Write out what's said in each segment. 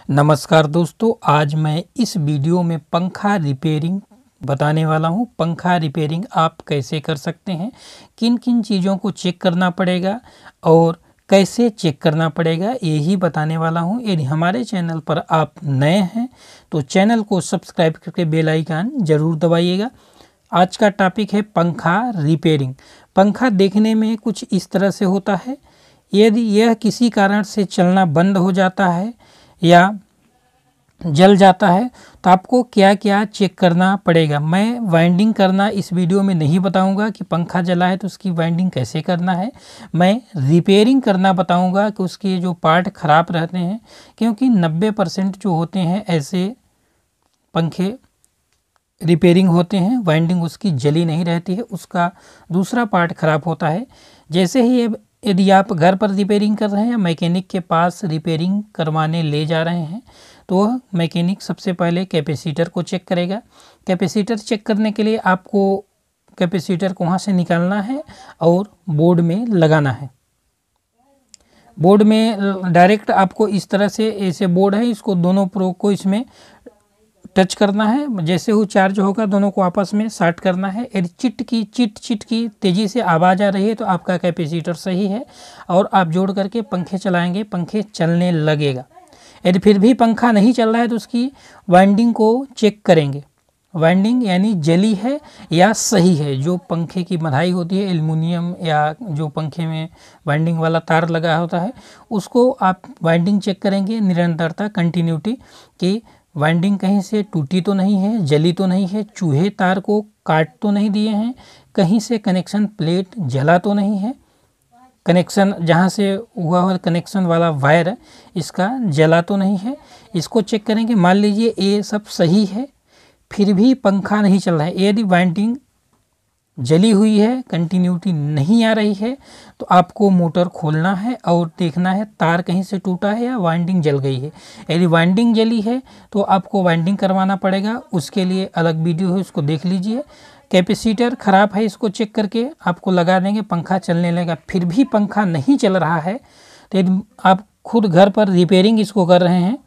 नमस्कार दोस्तों, आज मैं इस वीडियो में पंखा रिपेयरिंग बताने वाला हूं। पंखा रिपेयरिंग आप कैसे कर सकते हैं, किन किन चीज़ों को चेक करना पड़ेगा और कैसे चेक करना पड़ेगा, यही बताने वाला हूं। यदि हमारे चैनल पर आप नए हैं तो चैनल को सब्सक्राइब करके बेल आइकन ज़रूर दबाइएगा। आज का टॉपिक है पंखा रिपेयरिंग। पंखा देखने में कुछ इस तरह से होता है। यदि यह किसी कारण से चलना बंद हो जाता है या जल जाता है तो आपको क्या क्या चेक करना पड़ेगा। मैं वाइंडिंग करना इस वीडियो में नहीं बताऊंगा कि पंखा जला है तो उसकी वाइंडिंग कैसे करना है। मैं रिपेयरिंग करना बताऊंगा कि उसके जो पार्ट ख़राब रहते हैं, क्योंकि 90% जो होते हैं ऐसे पंखे रिपेयरिंग होते हैं, वाइंडिंग उसकी जली नहीं रहती है, उसका दूसरा पार्ट ख़राब होता है। जैसे ही यदि आप घर पर रिपेयरिंग कर रहे हैं या मैकेनिक के पास रिपेयरिंग करवाने ले जा रहे हैं तो वह मैकेनिक सबसे पहले कैपेसिटर को चेक करेगा। कैपेसिटर चेक करने के लिए आपको कैपेसिटर को वहाँ से निकालना है और बोर्ड में लगाना है। बोर्ड में डायरेक्ट आपको इस तरह से ऐसे बोर्ड है, इसको दोनों प्रोब को इसमें टच करना है। जैसे वो चार्ज होगा दोनों को आपस में शॉर्ट करना है। यदि चिट की तेज़ी से आवाज़ आ रही है तो आपका कैपेसिटर सही है और आप जोड़ करके पंखे चलाएंगे, पंखे चलने लगेगा। यदि फिर भी पंखा नहीं चल रहा है तो उसकी वाइंडिंग को चेक करेंगे। वाइंडिंग यानी जली है या सही है। जो पंखे की मधाई होती है एल्युमिनियम या जो पंखे में वाइंडिंग वाला तार लगा होता है, उसको आप वाइंडिंग चेक करेंगे, निरंतरता, कंटिन्यूटी की वाइंडिंग कहीं से टूटी तो नहीं है, जली तो नहीं है, चूहे तार को काट तो नहीं दिए हैं, कहीं से कनेक्शन प्लेट जला तो नहीं है, कनेक्शन जहाँ से हुआ हुआ कनेक्शन वाला वायर इसका जला तो नहीं है, इसको चेक करेंगे। मान लीजिए ये सब सही है फिर भी पंखा नहीं चल रहा है, यदि वाइंडिंग जली हुई है, कंटिन्यूटी नहीं आ रही है, तो आपको मोटर खोलना है और देखना है तार कहीं से टूटा है या वाइंडिंग जल गई है। यदि वाइंडिंग जली है तो आपको वाइंडिंग करवाना पड़ेगा, उसके लिए अलग वीडियो है, उसको देख लीजिए। कैपेसिटर ख़राब है, इसको चेक करके आपको लगा देंगे, पंखा चलने लगेगा। फिर भी पंखा नहीं चल रहा है तो यदि आप खुद घर पर रिपेयरिंग इसको कर रहे हैं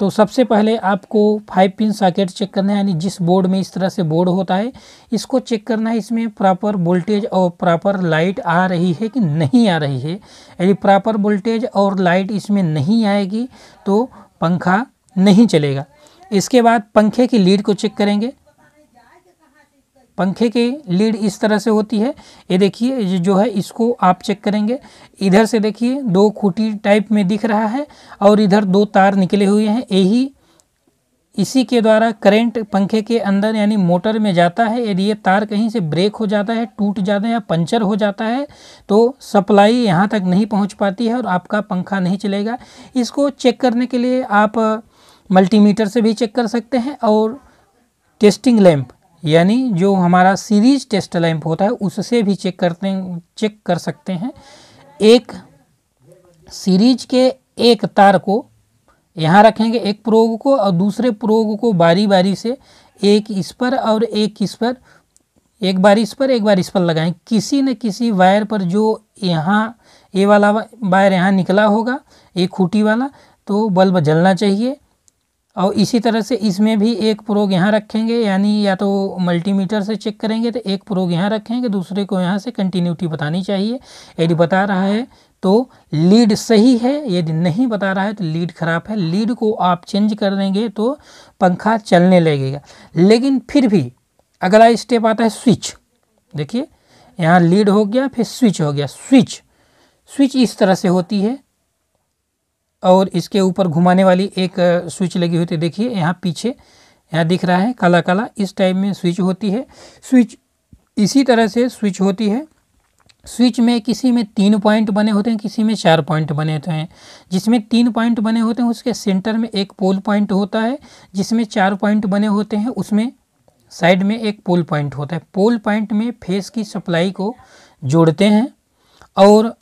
तो सबसे पहले आपको 5 पिन सॉकेट चेक करना है। यानी जिस बोर्ड में इस तरह से बोर्ड होता है इसको चेक करना है, इसमें प्रॉपर वोल्टेज और प्रॉपर लाइट आ रही है कि नहीं आ रही है। यदि प्रॉपर वोल्टेज और लाइट इसमें नहीं आएगी तो पंखा नहीं चलेगा। इसके बाद पंखे की लीड को चेक करेंगे। पंखे की लीड इस तरह से होती है, ये देखिए, ये जो है इसको आप चेक करेंगे। इधर से देखिए 2 खूंटी टाइप में दिख रहा है और इधर 2 तार निकले हुए हैं। इसी के द्वारा करंट पंखे के अंदर यानी मोटर में जाता है। यदि ये तार कहीं से ब्रेक हो जाता है, टूट जाता है या पंचर हो जाता है तो सप्लाई यहाँ तक नहीं पहुँच पाती है और आपका पंखा नहीं चलेगा। इसको चेक करने के लिए आप मल्टीमीटर से भी चेक कर सकते हैं और टेस्टिंग लैंप यानी जो हमारा सीरीज टेस्ट लैंप होता है उससे भी चेक कर सकते हैं। एक सीरीज के एक तार को यहाँ रखेंगे, एक प्रोग को, और दूसरे प्रोग को बारी बारी से एक इस पर और एक इस पर, एक बार इस पर एक बार इस पर लगाएं। किसी न किसी वायर पर जो यहाँ ये वाला वायर यहाँ निकला होगा, एक खूंटी वाला, तो बल्ब जलना चाहिए। और इसी तरह से इसमें भी एक प्रोग यहाँ रखेंगे, यानी या तो मल्टीमीटर से चेक करेंगे तो एक प्रोग यहाँ रखेंगे, दूसरे को यहाँ से कंटिन्यूटी बतानी चाहिए। यदि बता रहा है तो लीड सही है, यदि नहीं बता रहा है तो लीड ख़राब है। लीड को आप चेंज कर देंगे तो पंखा चलने लगेगा। लेकिन फिर भी अगला स्टेप आता है स्विच। देखिए यहाँ लीड हो गया, फिर स्विच हो गया। स्विच इस तरह से होती है और इसके ऊपर घुमाने वाली एक स्विच लगी हुई थी। देखिए यहाँ पीछे यहाँ दिख रहा है काला काला, इस टाइप में स्विच होती है। स्विच इसी तरह से स्विच होती है। स्विच में किसी में 3 पॉइंट बने होते हैं, किसी में 4 पॉइंट बने होते हैं। जिसमें 3 पॉइंट बने होते हैं उसके सेंटर में एक पोल पॉइंट होता है। जिसमें 4 पॉइंट बने होते हैं उसमें साइड में एक पोल पॉइंट होता है। पोल पॉइंट में फेस की सप्लाई को जोड़ते हैं और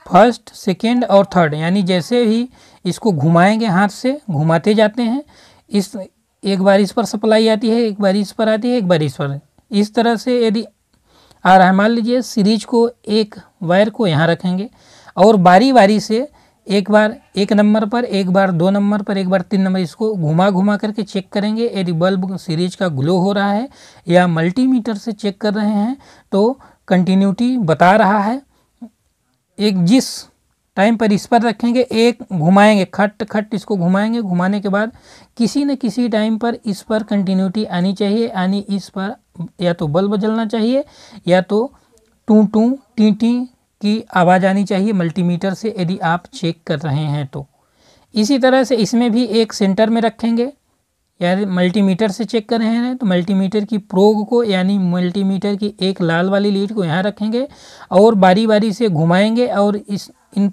फर्स्ट, सेकेंड और थर्ड यानी जैसे ही इसको घुमाएंगे, हाथ से घुमाते जाते हैं, इस एक बार इस पर सप्लाई आती है, एक बार इस पर आती है, एक बार इस पर। इस तरह से यदि आ रहा है, मान लीजिए सीरीज को एक वायर को यहाँ रखेंगे और बारी बारी से एक बार 1 नंबर पर, एक बार 2 नंबर पर, एक बार 3 नंबर, इसको घुमा घुमा करके चेक करेंगे। यदि बल्ब सीरीज का ग्लो हो रहा है या मल्टीमीटर से चेक कर रहे हैं तो कंटिन्यूटी बता रहा है। एक जिस टाइम पर इस पर रखेंगे, एक घुमाएंगे, खट खट इसको घुमाएंगे, घुमाने के बाद किसी न किसी टाइम पर इस पर कंटिन्यूटी आनी चाहिए, यानी इस पर या तो बल्ब जलना चाहिए या तो टू टू टी टी की आवाज़ आनी चाहिए मल्टीमीटर से, यदि आप चेक कर रहे हैं तो। इसी तरह से इसमें भी एक सेंटर में रखेंगे, यानी मल्टीमीटर से चेक कर रहे हैं तो मल्टीमीटर की प्रोग को, यानी मल्टीमीटर की एक लाल वाली लीड को यहाँ रखेंगे और बारी बारी से घुमाएंगे और इन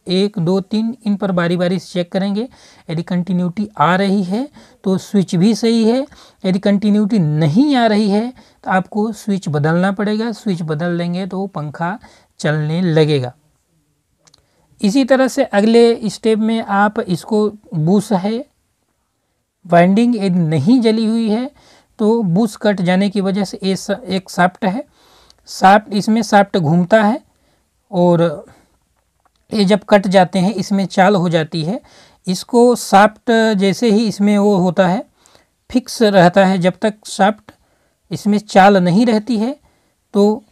1 2 3 इन पर बारी बारी से चेक करेंगे। यदि कंटिन्यूटी आ रही है तो स्विच भी सही है, यदि कंटिन्यूटी नहीं आ रही है तो आपको स्विच बदलना पड़ेगा। स्विच बदल लेंगे तो पंखा चलने लगेगा। इसी तरह से अगले स्टेप में आप इसको बुश है, वाइंडिंग यदि नहीं जली हुई है तो बुश कट जाने की वजह से एक शाफ्ट है, शाफ्ट इसमें शाफ्ट घूमता है और ये जब कट जाते हैं इसमें चाल हो जाती है। इसको शाफ्ट जैसे ही इसमें वो होता है फिक्स रहता है, जब तक शाफ्ट इसमें चाल नहीं रहती है तो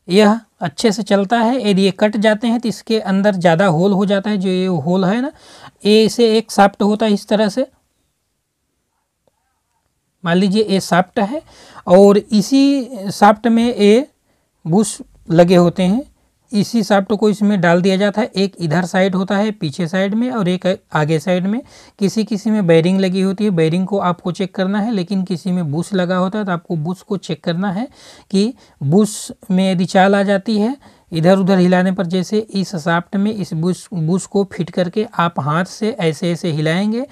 यह अच्छे से चलता है। यदि ये कट जाते हैं तो इसके अंदर ज़्यादा होल हो जाता है, जो ये होल है ना, ऐसे एक शाफ्ट होता है इस तरह से, मान लीजिए ये शाफ्ट है और इसी शाफ्ट में ये बुश लगे होते हैं। इसी शाफ्ट को इसमें डाल दिया जाता है, एक इधर साइड होता है पीछे साइड में और एक आगे साइड में। किसी किसी में बेयरिंग लगी होती है, बेयरिंग को आपको चेक करना है, लेकिन किसी में बुश लगा होता है तो आपको बुश को चेक करना है कि बुश में यदि चाल आ जाती है इधर उधर हिलाने पर, जैसे इस शाफ्ट में इस बुश को फिट करके आप हाथ से ऐसे ऐसे हिलाएंगे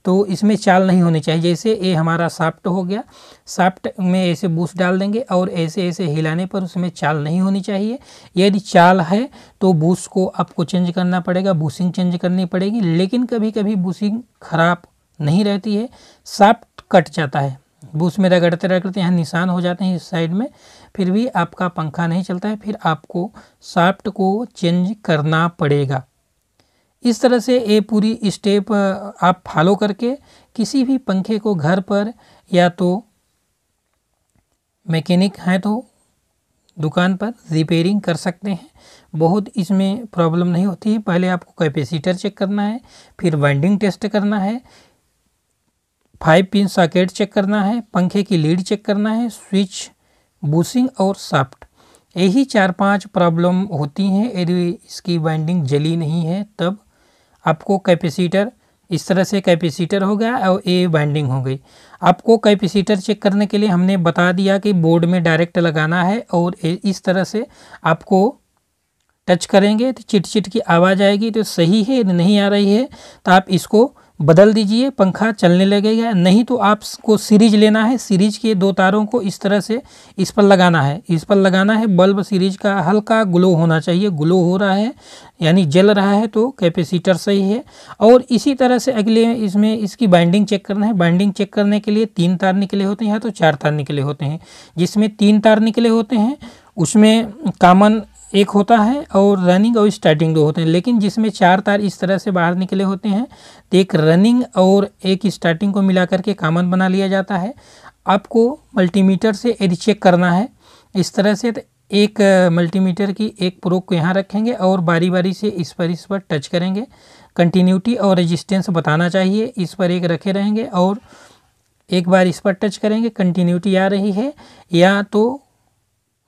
तो इसमें चाल नहीं होनी चाहिए। जैसे ये हमारा शाफ्ट हो गया, शाफ्ट में ऐसे बुश डाल देंगे और ऐसे ऐसे हिलाने पर उसमें चाल नहीं होनी चाहिए। यदि चाल है तो बुश को आपको चेंज करना पड़ेगा, बुशिंग चेंज करनी पड़ेगी। लेकिन कभी कभी बुशिंग खराब नहीं रहती है, शाफ्ट कट जाता है, बुश में रगड़ते रगड़ते यहाँ निशान हो जाते हैं इस साइड में, फिर भी आपका पंखा नहीं चलता है, फिर आपको शाफ्ट को चेंज करना पड़ेगा। इस तरह से ये पूरी स्टेप आप फॉलो करके किसी भी पंखे को घर पर या तो मैकेनिक हैं तो दुकान पर रिपेयरिंग कर सकते हैं। बहुत इसमें प्रॉब्लम नहीं होती है। पहले आपको कैपेसिटर चेक करना है, फिर वाइंडिंग टेस्ट करना है, 5 पिन सॉकेट चेक करना है, पंखे की लीड चेक करना है, स्विच, बुशिंग और शाफ्ट। यही 4-5 प्रॉब्लम होती हैं। यदि इसकी वाइंडिंग जली नहीं है तब आपको कैपेसिटर, इस तरह से कैपेसिटर हो गया और ये वाइंडिंग हो गई। आपको कैपेसिटर चेक करने के लिए हमने बता दिया कि बोर्ड में डायरेक्ट लगाना है और इस तरह से आपको टच करेंगे तो चिट चिट की आवाज़ आएगी, तो सही है। नहीं आ रही है तो आप इसको बदल दीजिए, पंखा चलने लगेगा। नहीं तो आपको सीरीज लेना है, सीरीज के 2 तारों को इस तरह से इस पर लगाना है, इस पर लगाना है। बल्ब सीरीज का हल्का ग्लो होना चाहिए, ग्लो हो रहा है यानी जल रहा है तो कैपेसिटर सही है। और इसी तरह से अगले इसमें इसकी बाइंडिंग चेक करना है। बाइंडिंग चेक करने के लिए 3 तार निकले होते हैं या तो 4 तार निकले होते हैं। जिसमें 3 तार निकले होते हैं उसमें कॉमन एक होता है और रनिंग और स्टार्टिंग 2 होते हैं। लेकिन जिसमें 4 तार इस तरह से बाहर निकले होते हैं तो एक रनिंग और एक स्टार्टिंग को मिला करके कॉमन बना लिया जाता है। आपको मल्टीमीटर से यदि चेक करना है इस तरह से, तो एक मल्टीमीटर की एक प्रोब को यहाँ रखेंगे और बारी बारी से इस पर टच करेंगे। कंटिन्यूटी और रेजिस्टेंस बताना चाहिए, इस पर एक रखे रहेंगे और एक बार इस पर टच करेंगे, कंटिन्यूटी आ रही है या तो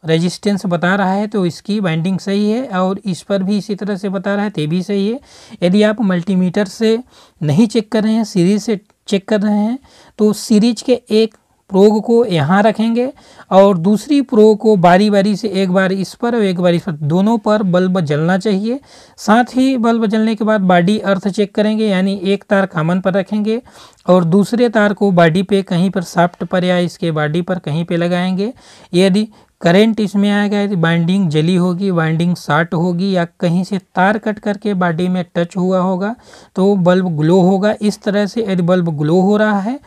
रेजिस्टेंस बता रहा है तो इसकी वाइंडिंग सही है, और इस पर भी इसी तरह से बता रहा है तो भी सही है। यदि आप मल्टीमीटर से नहीं चेक कर रहे हैं, सीरीज से चेक कर रहे हैं, तो सीरीज के एक प्रोग को यहाँ रखेंगे और दूसरी प्रोग को बारी बारी से एक बार इस पर और एक बार इस पर, दोनों पर बल्ब जलना चाहिए। साथ ही बल्ब जलने के बाद बॉडी अर्थ चेक करेंगे, यानी एक तार कॉमन पर रखेंगे और दूसरे तार को बॉडी पे कहीं पर शाफ्ट पर या इसके बॉडी पर कहीं पे लगाएंगे। यदि करंट इसमें आएगा तो बाइंडिंग जली होगी, बाइंडिंग शॉर्ट होगी या कहीं से तार कट करके बॉडी में टच हुआ होगा तो बल्ब ग्लो होगा। इस तरह से यदि बल्ब ग्लो हो रहा है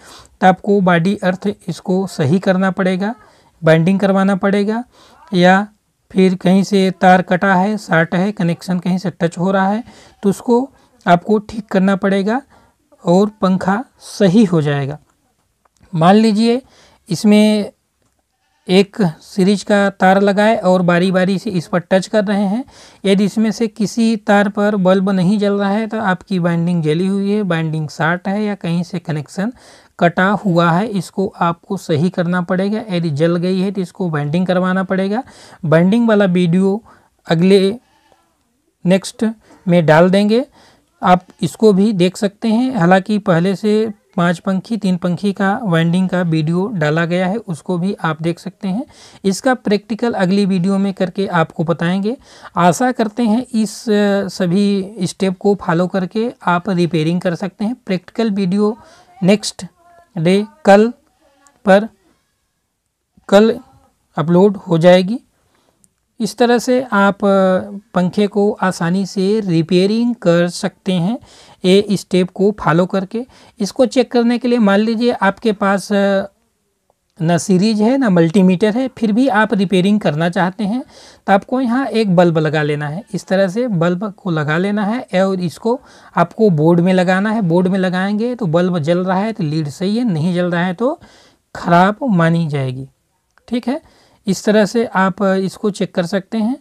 तो आपको बॉडी अर्थ इसको सही करना पड़ेगा, बाइंडिंग करवाना पड़ेगा या फिर कहीं से तार कटा है, शॉर्ट है, कनेक्शन कहीं से टच हो रहा है, तो उसको आपको ठीक करना पड़ेगा और पंखा सही हो जाएगा। मान लीजिए इसमें एक सीरीज का तार लगाए और बारी बारी से इस पर टच कर रहे हैं। यदि इसमें से किसी तार पर बल्ब नहीं जल रहा है तो आपकी बाइंडिंग जली हुई है, बाइंडिंग शॉर्ट है या कहीं से कनेक्शन कटा हुआ है। इसको आपको सही करना पड़ेगा। यदि जल गई है तो इसको बाइंडिंग करवाना पड़ेगा। बाइंडिंग वाला वीडियो अगले नेक्स्ट में डाल देंगे, आप इसको भी देख सकते हैं। हालांकि पहले से 5 पंखी 3 पंखी का वाइंडिंग का वीडियो डाला गया है, उसको भी आप देख सकते हैं। इसका प्रैक्टिकल अगली वीडियो में करके आपको बताएंगे। आशा करते हैं इस सभी स्टेप को फॉलो करके आप रिपेयरिंग कर सकते हैं। प्रैक्टिकल वीडियो नेक्स्ट डे कल अपलोड हो जाएगी। इस तरह से आप पंखे को आसानी से रिपेयरिंग कर सकते हैं ये स्टेप को फॉलो करके। इसको चेक करने के लिए मान लीजिए आपके पास ना सीरीज है ना मल्टीमीटर है, फिर भी आप रिपेयरिंग करना चाहते हैं तो आपको यहाँ एक बल्ब लगा लेना है। इस तरह से बल्ब को लगा लेना है और इसको आपको बोर्ड में लगाना है। बोर्ड में लगाएंगे तो बल्ब जल रहा है तो लीड सही है, नहीं जल रहा है तो खराब मानी जाएगी। ठीक है, इस तरह से आप इसको चेक कर सकते हैं।